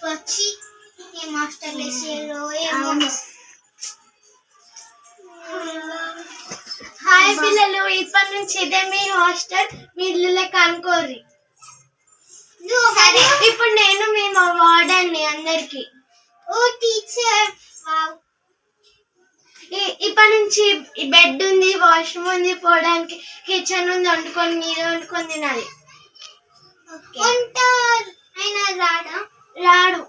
తీసుకొచ్చి ఏం హాస్టల్ వేసారో ఏమో. హాయ్ పిల్లలు, ఇప్పటి నుంచి ఇదే మీ హాస్టల్, మీ ఇల్లులే కనుకోరి. సరే, ఇప్పుడు నేను మీ వార్డెన్ని అందరికి. ఓ టీచర్, ఇప్పటి నుంచి బెడ్ ఉంది, వాష్రూమ్ ఉంది, పోవడానికి కిచెన్ ఉంది, వండుకొని మీరు వండుకొని తినాలి. అయినా రాడు,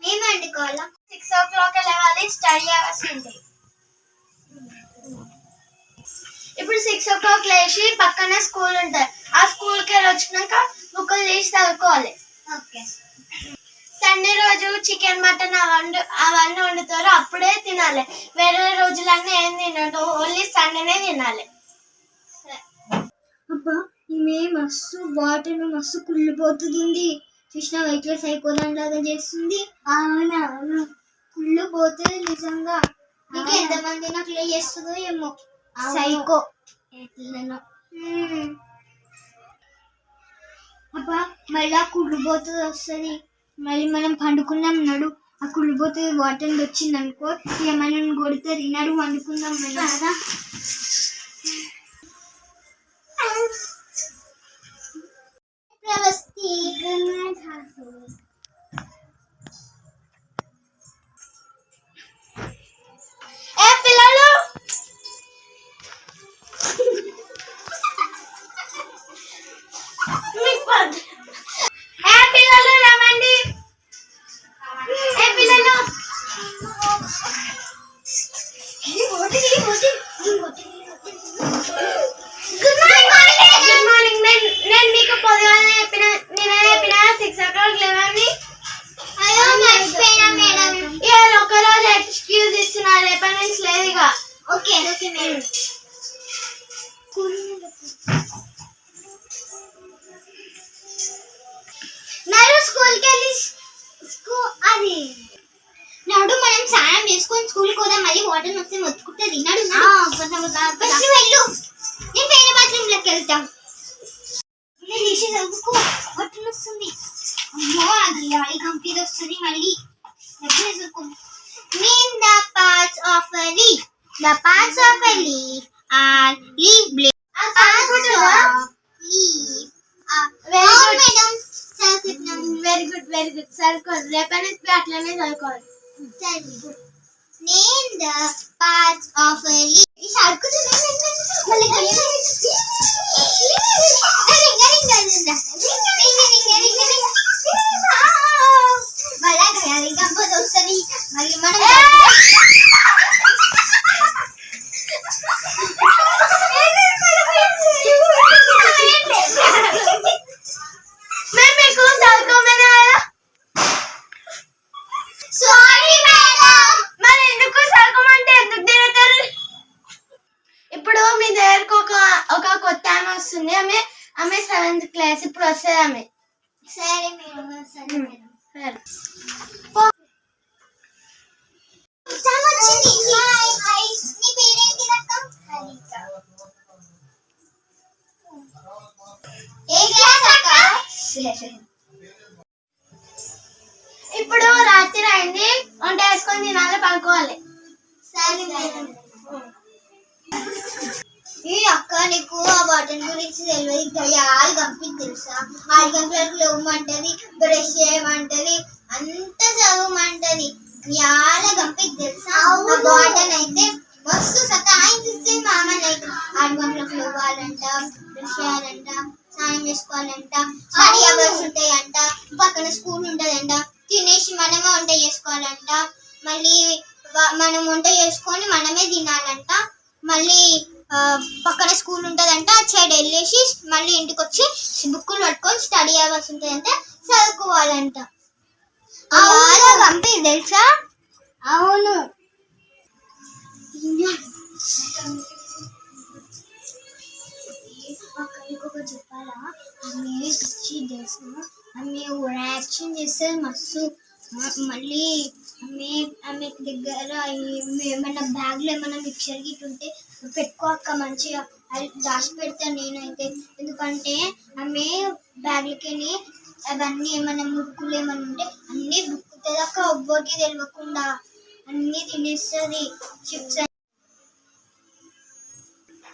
మేము వండుకోవాలా. 6 o'clock లేవాలి, స్టడీ అవర్స్ ఉంటాయి. ఇప్పుడు 6 o'clock లేచి పక్కన స్కూల్ ఉంటుంది, ఆ స్కూల్కి వెళ్ళి వచ్చినాక బుక్కులు తీసి చదువుకోవాలి. సండే రోజు చికెన్ మటన్ అవన్నీ వండుతారు, అప్పుడే తినాలి. వేరే రోజులన్నీ ఏం తినడు, ఓన్లీ సండేనే తినాలి. అబ్బా, ఈమె మస్తు బాటిల్ మస్తు కుళ్ళిపోతుంది. చూసిన వెయిట్లో సైకోదాన్ లాగా చేస్తుంది. అవునా, కుళ్ళు పోతుంది నిజంగా. ఇంకా ఎంతమంది నాకు చేస్తుందో ఏమో, సైకో ఎట్లనో. అబ్బా, మళ్ళీ కుళ్ళిపోతుంది వస్తుంది. మళ్ళీ మనం పండుకున్నాం నడు, ఆ కుళ్ళిపోతుంది వాటర్ వచ్చింది అనుకో, ఇక మనం కొడితే తినడు, వండుకుందాం కదా. నడు, మనం స్నానం చేసుకొని స్కూల్ పోదాం. మళ్ళీ వాటర్ వస్తే మొత్తుకుంటుంది. నడు, వెళ్ళు, నేను వేరే బాత్రూమ్ లోకి వెళ్తాం. తీసి చదువుకో, వాటర్ వస్తుంది. అమ్మో, అది గాలి కంపెనీ వస్తుంది. మళ్ళీ Name the parts of a leaf. The parts of a leaf are leaf blades. Parts of leaf are very good. Circle. Repeat atlane circle. Very good. Name the parts of a leaf. Circle. ఒక కొత్త ఆమె వస్తుంది, ఆమె 7th class ఇప్పుడు వస్తుంది ఆమె. సరే madam, ఇప్పుడు రాత్రి అయింది, వంట వేసుకొని తినాలి, పడుకోవాలి. సరే మేడం. ఈ అక్క, నీకు ఆ బాటన్ గురించి తెలియదు. దయాలు కంపింది తెలుసా? 6 గంటలకు లేవమంటది, బ్రష్ చేయమంటది, అంత చదవమంటది. చాలా కంపింది తెలుసా? ఆ బాటన్ అయితే మస్తు సతాయించిస్తుంది మా అమ్మని. అయితే 6 గంటలకు లేవాలంట, బ్రష్ చేయాలంట, స్నానం చేసుకోవాలంట, స్టడీ అవర్స్ ఉంటాయంట, పక్కన స్కూల్ ఉంటదంట, తినేసి మనమే వంట చేసుకోవాలంట, మళ్ళీ మనం వంట చేసుకొని మనమే తినాలంట, మళ్ళీ పక్కన స్కూల్ ఉంటదంట, అటు సైడ్ వెళ్ళేసి మళ్ళీ ఇంటికి వచ్చి బుక్కులు పట్టుకొని స్టడీ అవర్స్ ఉంటదంట, చదువుకోవాలంట. చాలా పంపి తెలుసా? అవును. చెప్పాలా, ఆమె పిచ్చి తెలుసా? ఆమె యాక్షన్ చేస్తే మస్తు. మళ్ళీ ఆమె దగ్గర ఏమైనా బ్యాగ్లో ఏమైనా మిక్చర్ గిట్ ఉంటే పెట్టుకోక మంచిగా అది దాచి పెడతాను నేనైతే. ఎందుకంటే ఆమె బ్యాగ్లకి అవన్నీ ఏమైనా మురుకులు ఏమైనా ఉంటే అన్ని బుక్కుతుంది అక్క, ఎవ్వరికి తెలియకుండా అన్ని తినేస్తుంది చిప్స్.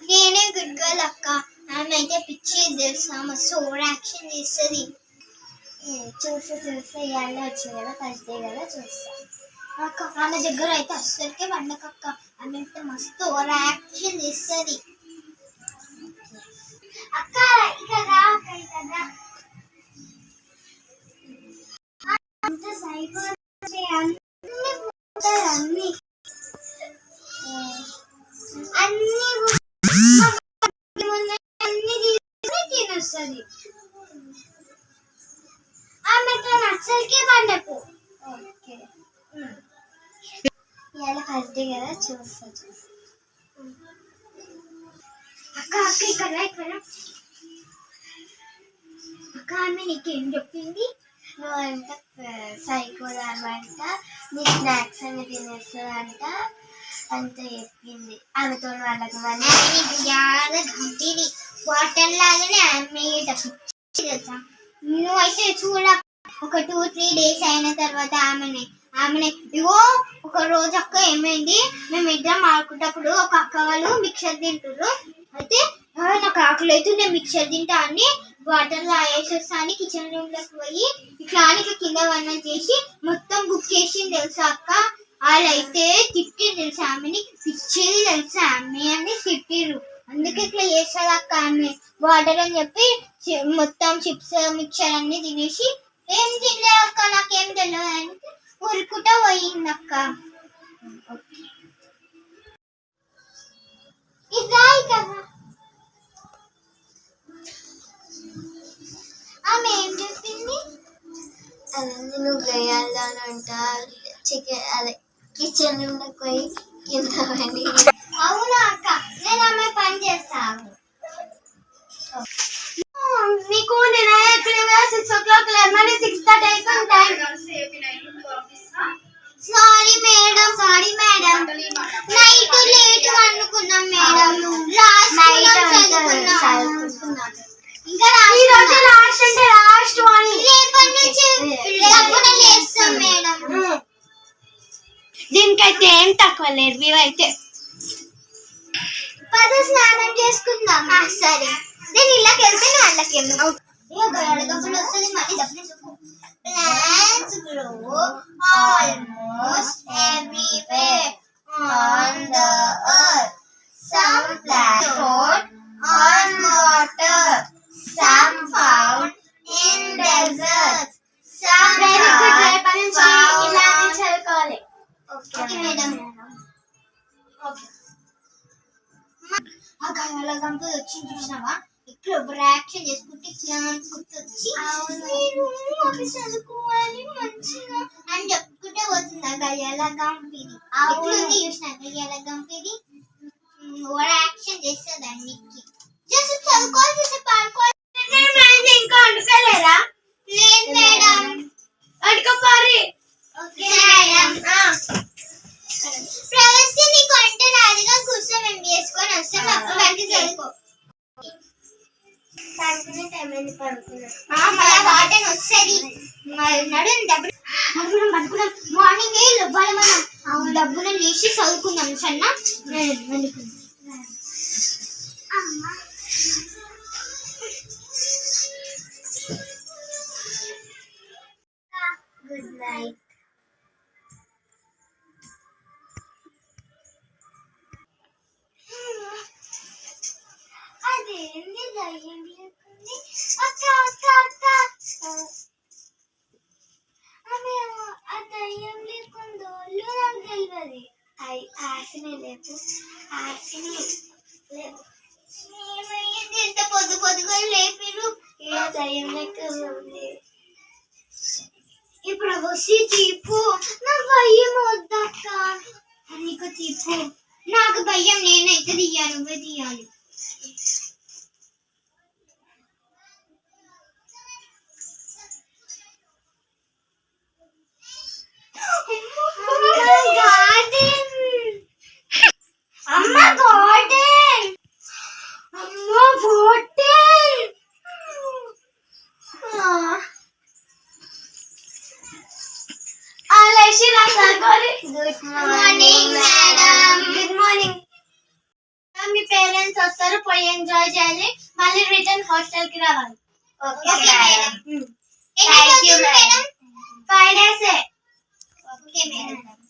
నేనే గుడ్ గర్ల్ అక్క, ఆమె అయితే పిచ్చి తెలుసా, మస్తు ఓవర్ యాక్షన్ చేస్తుంది. చూస్తే ఇవాళ వచ్చింది కదా, ఫస్ట్ డే కదా, చూస్తా అక్క. ఆమె దగ్గర అయితే అస్సలకే పండకక్క, ఆమె అయితే మస్తు ఓవర్ యాక్షన్ చేస్తుంది అక్క. ఇక్కడ అంత సైకోతే అన్ని తినొస్తుంది. ఆమె అస్సలకే పండకు. ఓకే ఇవాళ ఫస్ట్ డే కదా, చూస్తా అక్క. అక్క ఇక్కడ అక్క, ఆమె నీకేం చెప్పింది? నువ్వంట సైకోదానంట, నీ స్నాక్స్ అన్ని తినేస్తుందంట అంత చెప్పింది. ఆమెతో వాళ్ళకి గంపిది వాటర్ లాగానే ఆమె తెలుసా. నువ్వైతే చూడ ఒక 2-3 days అయిన తర్వాత ఆమెనే ఇగో ఒక రోజు అక్క ఏమైంది, మేము ఇద్దరం ఆడుకుంటప్పుడు ఒక అక్క వాళ్ళు మిక్చర్ తింటారు. అయితే నాకు ఆకలి అయితే నేను మిక్చర్ తింటా అని వాటర్ వేసి వస్తా అని కిచెన్ రూమ్ లోకి పోయి ఇట్లా కింద వన్న చేసి మొత్తం బుక్ చేసింది తెలుసా అక్క. వాళ్ళైతే తిట్టిరు తెలుసా, ఆమెని పిచ్చేది తెలుసా, ఆమె అని తిట్టిరు. అందుకే ఇట్లా చేస్తుంది అక్క ఆమె. వాటర్ అని చెప్పి మొత్తం చిప్స్ మిక్చర్ అన్ని తినేసి ఏం తినలే అక్క, నాకేం తెలియదు అని ఉరుకుతా పోయింది అక్క. ఆమె ఏం చెప్పింది? అదే నువ్వు వేయాలంట చికెన్, అదే కిచెన్ రూమ్లోకి పోయి కింద పడి. అవునా అక్క, నేను ఆమె పని చేస్తాను. నీకు నేను 6 o'clock లేమని 6:30 అయిపోయింది time. Sorry madam night late అనుకున్నాం మేడం. ఇంకా లాస్ట్ అంటే లాస్ట్ రేపటి నుంచి లేస్తాం మేడం. దీనికైతే ఏం తక్కువ లేదు. మేమైతే స్నానం చేసుకుందాం. సరే, నేను ఇళ్ళకి వెళ్తే నువ్వు అళ్ళకి వెళ్ళు. గడగప్పులు వస్తుంది మళ్ళీ డబ్బులు. Plants grow almost everywhere on the earth. Some plants grow on water, some found in deserts, some found on. Okay, madam. Okay. ఆ గంగల గంప వచ్చి చూసినావా, ఇక్కడ యాక్షన్ చేసుకుంటే గుర్తొచ్చి నేను అవి చదువుకోవాలి మంచిగా అని చెప్పుకుంటే పోతుంది. ఆ గయ్యాల గంపిది ఎట్లుంది చూసిన, గయ్యాల గంపిది ఓవర్ యాక్షన్ చేస్తుంది అన్నిటికి. జస్ట్ చదువుకోవాలి, చూసి పాడుకోవాలి. ఇంకా వండుకోలేరా? లేదు మేడం. వండుకోపారి. Okay madam. ప్రవేశి నీకు వంట రాదుగా, కూర్చొని మేము చేసుకొని వస్తాం. అప్పుడు వంట చదువుకో. పడుకునే టైం అయింది, వాటర్ వస్తుంది. పడుకున్నాం మార్నింగ్ డబ్బాలు మనం డబ్బులను చేసి చదువుకుందాం సన్న. Good night. అదేంటి దయ్యం లేకుంది అక్క అక్క అక్క. ఆమె ఆ దయ్యం లేకుండా నాకు తెలియదు. ఆశనే లేదు, ఆశనే లేదు. ఏమయ్యింది? ఎంత పొద్దుగా లేపిరు. ఏ దయ్యం లెక్క ఉంది. ఇప్పుడు వచ్చి తీపు. నాకు భయం వద్దక్క. నీకు తీపు. నాకు భయం, నేనైతే తీయాలి, నువ్వే తీయాలి. Good morning madam. Good morning. మీ పేరెంట్స్ వస్తారు, పోయి ఎంజాయ్ చేయాలి, మళ్ళీ రిటర్న్ హాస్టల్ కి రావాలి. Okay madam. Thank you madam. 5 days. Okay madam.